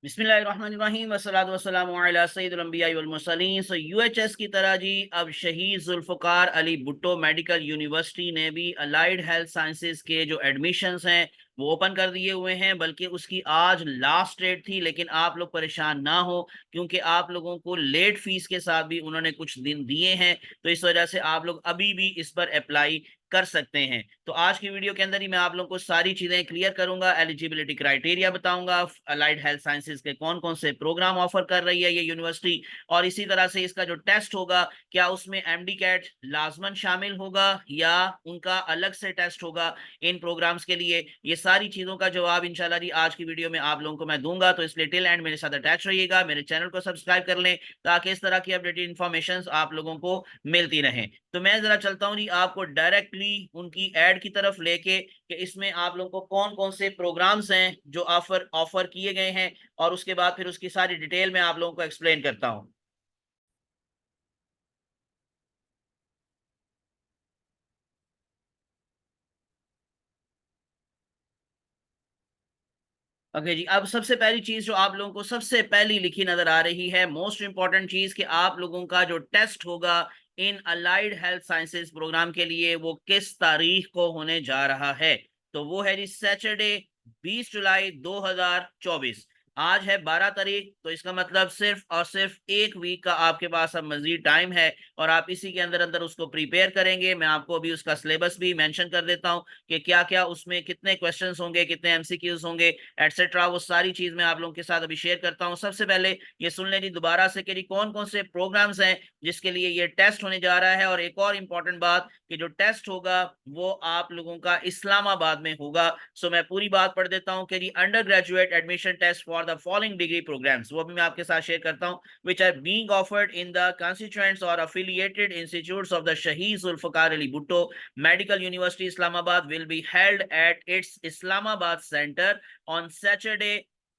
बिस्मिल्लाहिर्रहमानिर्रहीम वस्सलातु वस्सलामु अला सय्यिदिल अंबिया'i वल मुरसलीन। यूएचएस की तरह जी अब शहीद जुल्फ़कार अली भुट्टो मेडिकल यूनिवर्सिटी ने भी अलाइड हेल्थ साइंसेज के जो एडमिशन्स हैं वो ओपन कर दिए हुए हैं, बल्कि उसकी आज लास्ट डेट थी। लेकिन आप लोग परेशान ना हो, क्योंकि आप लोगों को लेट फीस के साथ भी उन्होंने कुछ दिन दिए हैं, तो इस वजह से आप लोग अभी भी इस पर अप्लाई कर सकते हैं। तो आज की वीडियो के अंदर ही मैं आप लोगों को सारी चीजें क्लियर करूंगा, एलिजिबिलिटी क्राइटेरिया बताऊंगा, अलाइड हेल्थ साइंसेज के कौन कौन से प्रोग्राम ऑफर कर रही है ये यूनिवर्सिटी, और इसी तरह से इसका जो टेस्ट होगा क्या उसमें एमडी कैट लाजमन शामिल होगा या उनका अलग से टेस्ट होगा इन प्रोग्राम्स के लिए। ये सारी चीजों का जवाब इंशाल्लाह जी आज की वीडियो में आप लोगों को मैं दूंगा, तो इसलिए टिल एंड मेरे साथ अटैच रहिएगा, मेरे चैनल को सब्सक्राइब कर लें ताकि इस तरह की अपडेटेड इन्फॉर्मेशन आप लोगों को मिलती रहे। तो मैं जरा चलता हूँ जी आपको डायरेक्टली उनकी एड की तरफ लेके कि इसमें आप लोगों को कौन कौन से प्रोग्राम्स हैं जो ऑफर ऑफर किए गए हैं, और उसके बाद फिर उसकी सारी डिटेल में आप लोगों को एक्सप्लेन करता हूँ। ओके जी, अब सबसे पहली चीज जो आप लोगों को सबसे पहली लिखी नजर आ रही है, मोस्ट इंपॉर्टेंट चीज, कि आप लोगों का जो टेस्ट होगा इन अलाइड हेल्थ साइंसेज प्रोग्राम के लिए वो किस तारीख को होने जा रहा है। तो वो है जी सैटरडे 20 जुलाई 2024। आज है 12 तारीख, तो इसका मतलब सिर्फ और सिर्फ एक वीक का आपके पास अब मजीद टाइम है, और आप इसी के अंदर अंदर उसको प्रिपेयर करेंगे। मैं आपको अभी उसका सिलेबस भी मेंशन कर देता हूँ कि क्या क्या उसमें कितने क्वेश्चंस होंगे, कितने एमसीक्यूज होंगे, एटसेट्रा। वो सारी चीज मैं आप लोगों के साथ अभी शेयर करता हूँ। सबसे पहले ये सुन लें जी दोबारा से कि कौन कौन से प्रोग्राम्स हैं जिसके लिए ये टेस्ट होने जा रहा है। और एक और इम्पॉर्टेंट बात कि जो टेस्ट होगा वो आप लोगों का इस्लामाबाद में होगा। सो मैं पूरी बात पढ़ देता हूँ कि undergraduate admission test for the following degree programs, वो भी मैं आपके साथ शेयर करता हूँ, which are being offered in the constituents or affiliated institutes of the Shaheed Zulfikar Ali Bhutto Medical University Islamabad will be held at its Islamabad center on Saturday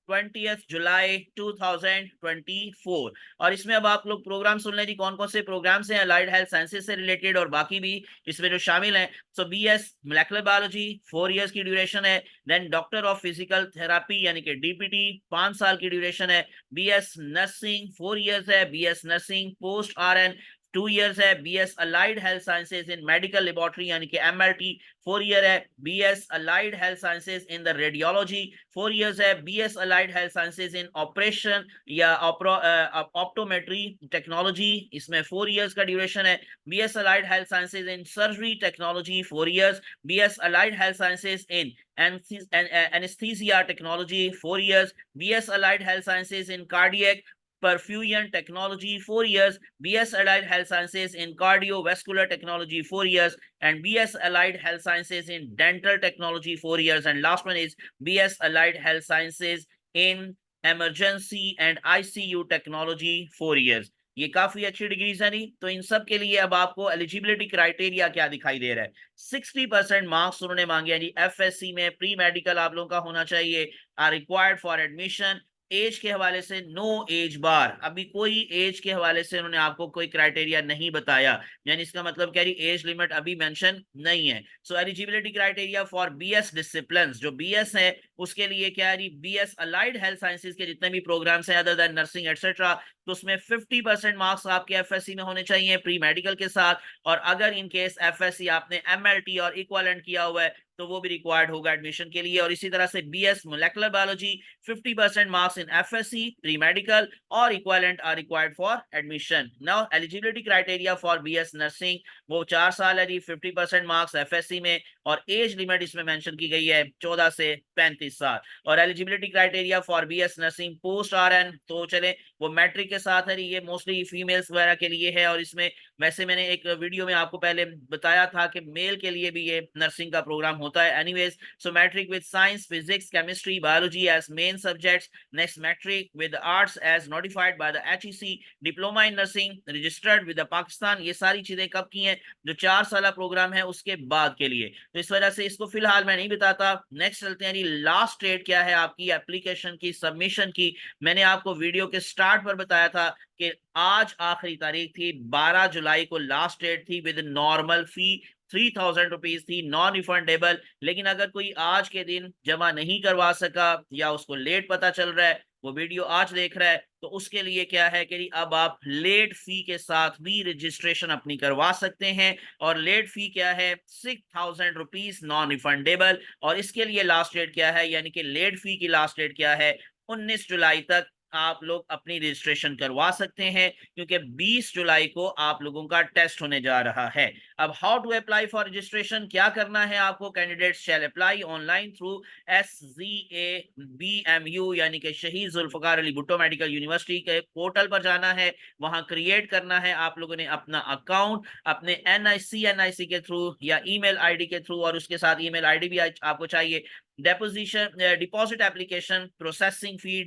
20th जुलाई 2024। और इसमें अब आप लोग प्रोग्राम सुन लें जी कौन कौन से प्रोग्राम्स हैं अलाइड हेल्थ साइंसेज से रिलेटेड, और बाकी भी इसमें जो शामिल हैं। So BS molecular biology 4 years की ड्यूरेशन है। Then doctor of physical therapy यानी कि डीपीटी 5 साल की ड्यूरेशन है। बीएस नर्सिंग 4 इयर्स है। BS nursing post RN 2 years है। BS allied health sciences in medical laboratory यानी कि एमएलटी 4 ईयर है। BS allied health sciences in the radiology 4 years है। BS allied health sciences in operation या optometry technology, इसमें 4 years का duration है। BS allied health sciences in surgery technology 4 years. BS allied health sciences in anesthesia technology 4 years. BS allied health sciences in cardiac perfusion technology 4 years. BS allied health sciences in cardiovascular technology 4 years, and BS allied health sciences in dental technology 4 years, and last one is BS allied health sciences in emergency and ICU technology 4 years। ये काफी अच्छी degrees है नहीं। तो इन सब के लिए अब आपको एलिजिबिलिटी क्राइटेरिया क्या दिखाई दे रहा है। 60% मार्क्स उन्होंने मांगे हैं जी। एफएससी में प्री मेडिकल आप लोगों का होना चाहिए, are required for admission. Age के हवाले से नो एज बार, अभी कोई एज के हवाले से उन्होंने आपको कोई क्राइटेरिया नहीं बताया, यानी इसका मतलब क्या है, एज लिमिट अभी मेंशन नहीं है। So eligibility criteria for BS discipline, जो बीएस है उसके लिए क्या है, बीएस अलाइड हेल्थ साइंसेज के जितने भी प्रोग्राम्स हैं अदर देन नर्सिंग एटसेट्रा, तो उसमें 50% मार्क्स आपके एफएससी में होने चाहिए प्री मेडिकल के साथ। और अगर इन केस एफएससी आपने एमएलटी और इक्विवेलेंट किया हुआ है तो वो भी रिक्वायर्ड होगा एडमिशन के लिए। और इसी तरह से BS molecular biology 50% marks in FSc pre medical और equivalent are required for admission. Now eligibility criteria for BS nursing वो 4 साल है जी, 50% मार्क्स एफएससी में, और एज लिमिट इसमें मेंशन की गई है 14 से 35 साल। और eligibility criteria for BS nursing post RN तो चले वो मैट्रिक के साथ है, ये मोस्टली फीमेल्स वगैरह के लिए है। और इसमें वैसे मैंने एक वीडियो में आपको पहले बताया था कि मेल के लिए भी ये नर्सिंग का प्रोग्राम होता है। Anyways, so matric with science physics chemistry biology as main subjects. Next matric with arts as notified by the HEC. Diploma in nursing registered with Pakistan. ये सारी चीजें कब की हैं, जो 4 साल प्रोग्राम है उसके बाद के लिए। तो इस वजह से इसको फिलहाल मैं नहीं बताता। नेक्स्ट चलते हैं जी, लास्ट डेट क्या है आपकी एप्लीकेशन की सबमिशन की। मैंने आपको वीडियो के स्टार्ट पर बताया था कि आज आखिरी तारीख थी, 12 जुलाई को लास्ट डेट थी। विद नॉर्मल फी 3000 रुपीज थी, नॉन रिफंडेबल। लेकिन अगर कोई आज के दिन जमा नहीं करवा सका या उसको लेट पता चल रहा है, वो वीडियो आज देख रहा है, तो उसके लिए क्या है कि अब आप लेट फी के साथ भी रजिस्ट्रेशन अपनी करवा सकते हैं। और लेट फी क्या है, 6,000 रुपीज नॉन रिफंडेबल। और इसके लिए लास्ट डेट क्या है, यानी कि लेट फी की लास्ट डेट क्या है, 19 जुलाई तक आप लोग अपनी रजिस्ट्रेशन करवा सकते हैं, क्योंकि 20 जुलाई को आप लोगों का टेस्ट होने जा रहा है। अब how to apply for registration, क्या करना है आपको, candidates shall apply online through SZABMU यानी कि शहीद जुल्फकार अली भुट्टो मेडिकल यूनिवर्सिटी के पोर्टल पर जाना है, वहां क्रिएट करना है आप लोगों ने अपना अकाउंट अपने NIC के थ्रू या ईमेल आईडी के थ्रू, और उसके साथ ईमेल आईडी भी आपको चाहिए। Deposit application processing fee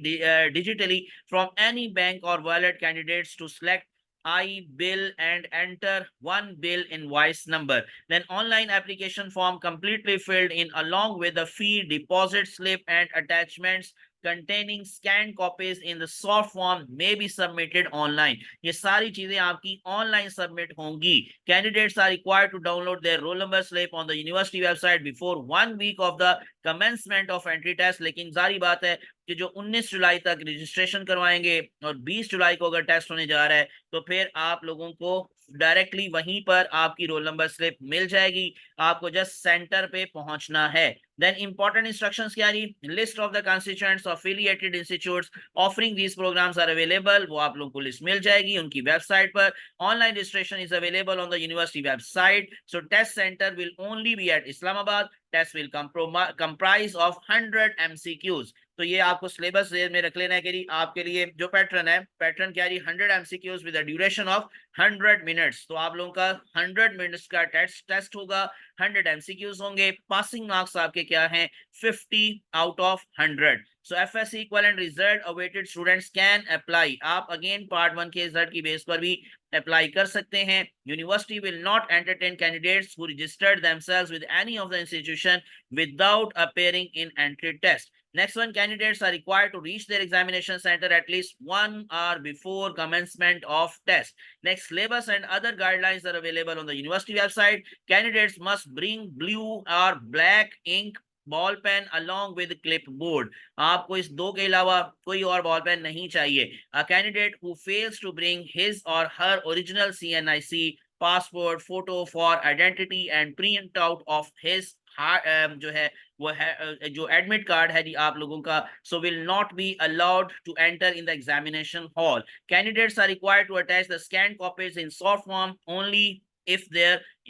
digitally from any bank or wallet, candidates to select I bill and enter one bill invoice number. Then online application form completely filled in along with the fee, deposit slip and attachments containing scanned copies in the soft form may be submitted online. ये सारी चीजें आपकी online submit होंगी। Candidates are required to download their roll number slip on the university website before 1 week of the commencement of entry test। लेकिन जारी बात है कि जो 19 जुलाई तक रजिस्ट्रेशन करवाएंगे और 20 जुलाई को अगर टेस्ट होने जा रहा है, तो फिर आप लोगों को डायरेक्टली वहीं पर आपकी रोल नंबर स्लिप मिल जाएगी, आपको जस्ट सेंटर पे पहुंचना है। देन इंपॉर्टेंट इंस्ट्रक्शंस क्या रही, list of the constituents affiliated institutes offering these programs are available, वो आप लोगों को लिस्ट मिल जाएगी उनकी वेबसाइट पर। Online registration is available on the university website. So test centre will only be at Islamabad. Test will comprise of 100 MCQs। तो ये आपको सिलेबस में रख लेना है कि आपके लिए जो पैटर्न है, पैटर्न क्या है, 100 MCQs with duration of 100 minutes. तो आप लोगों का 100 मिनट्स का टेस्ट होगा, 100 MCQs होंगे। पासिंग मार्क्स आपके क्या हैं, 50 out of 100। So FSC equivalent result awaited students can apply. आप अगेन पार्ट 1 के रिजल्ट की बेस पर भी अप्लाई कर सकते हैं। University will not entertain candidates who registered themselves with any of the institution without appearing in entry test। Next one, candidates are required to reach their examination center at least 1 hour before commencement of test। Next, syllabus and other guidelines are available on the university website। Candidates must bring blue or black ink ball pen along with clipboard। आपको इस दो के अलावा कोई और ball pen नहीं चाहिए। A candidate who fails to bring his or her original CNIC passport photo for identity and print out of his जो है वो है जो एडमिट कार्ड है जी आप लोगों का, so will not be allowed to enter in the examination hall. Candidates are required to attach the scan copies in soft form only if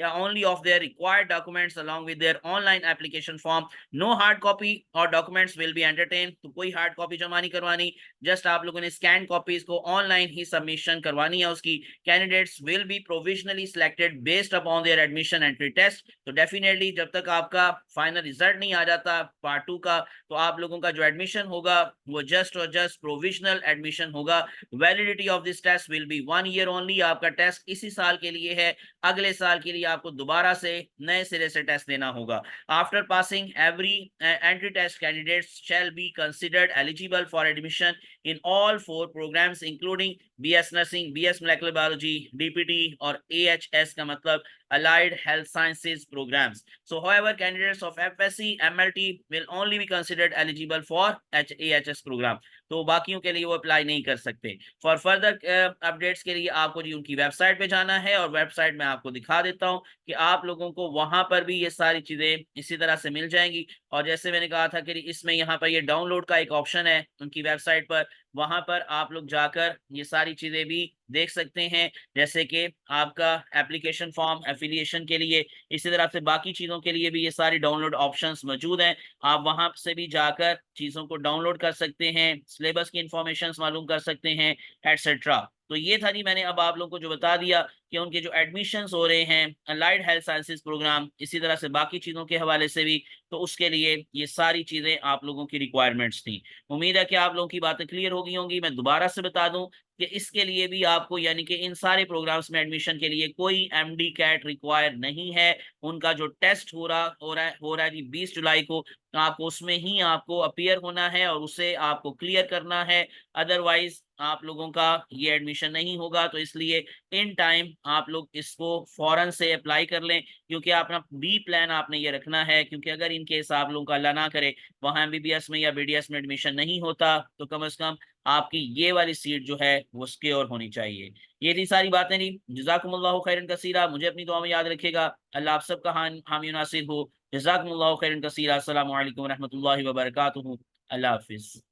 only of their required documents along with their online application form। no hard copy or documents will be entertained। तो कोई hard copy जमा नहीं करवानी, just आप लोगों ने scan copies को online ही सबमिशन करवानी है उसकी। Candidates will be provisionally selected based upon their admission entry test. तो डेफिनेटली जब तक आपका फाइनल रिजल्ट नहीं आ जाता पार्ट 2 का, तो आप लोगों का जो एडमिशन होगा वो जस्ट और जस्ट प्रोविजनल एडमिशन होगा। Validity of this test will be 1 year only. आपका टेस्ट इसी साल के लिए है, अगले साल के लिए आपको दोबारा से नए सिरे से टेस्ट देना होगा। After passing every entry test, candidates shall be considered eligible for admission in all 4 programs including BS nursing, BS molecular biology, DPT और AHS का मतलब allied health sciences programs। So however, candidates of FSC MLT will only be considered eligible for AHS program। तो बाकियों के लिए वो apply नहीं कर सकते। फॉर फर्दर अपडेट्स के लिए आपको जी उनकी वेबसाइट पे जाना है, और वेबसाइट में आपको दिखा देता हूँ कि आप लोगों को वहां पर भी ये सारी चीजें इसी तरह से मिल जाएंगी। और जैसे मैंने कहा था कि इसमें यहाँ पर ये डाउनलोड का एक ऑप्शन है उनकी वेबसाइट पर, वहां पर आप लोग जाकर ये सारी चीजें भी देख सकते हैं, जैसे कि आपका एप्लीकेशन फॉर्म एफिलिएशन के लिए, इसी तरह से बाकी चीजों के लिए भी ये सारी डाउनलोड ऑप्शंस मौजूद हैं। आप वहां से भी जाकर चीजों को डाउनलोड कर सकते हैं, सिलेबस की इंफॉर्मेशन मालूम कर सकते हैं, एटसेट्रा। तो ये था जी, मैंने अब आप लोगों को जो बता दिया कि उनके जो एडमिशन्स हो रहे हैं अलाइड हेल्थ साइंसेज प्रोग्राम, इसी तरह से बाकी चीज़ों के हवाले से भी, तो उसके लिए ये सारी चीज़ें आप लोगों की रिक्वायरमेंट्स थी। उम्मीद है कि आप लोगों की बातें क्लियर हो गई होंगी। मैं दोबारा से बता दूं कि इसके लिए भी आपको, यानी कि इन सारे प्रोग्राम्स में एडमिशन के लिए कोई MD कैट रिक्वायर नहीं है। उनका जो टेस्ट हो रहा है जी 20 जुलाई को, आपको उसमें ही आपको अपीयर होना है और उसे आपको क्लियर करना है, अदरवाइज आप लोगों का ये एडमिशन नहीं होगा। तो इसलिए इन टाइम आप लोग इसको फौरन से अप्लाई कर लें, क्योंकि अपना बी प्लान आपने ये रखना है, क्योंकि अगर इन केस आप लोगों का अल्लाह ना करे वहाँ एमबीबीएस में या बीडीएस में एडमिशन नहीं होता, तो कम से कम आपकी ये वाली सीट जो है वो सिक्योर होनी चाहिए। ये थी सारी बातें नहीं। जज़ाकुमुल्लाहु खैरन कसीरा, मुझे अपनी दुआ में याद रखिएगा। अल्लाह आप सबका हामी नासिर हो। जज़ाकुमुल्लाहु खैरन कसीरा। अस्सलामु अलैकुम व रहमतुल्लाहि व बरकातुहू। अल्लाह हाफिज़।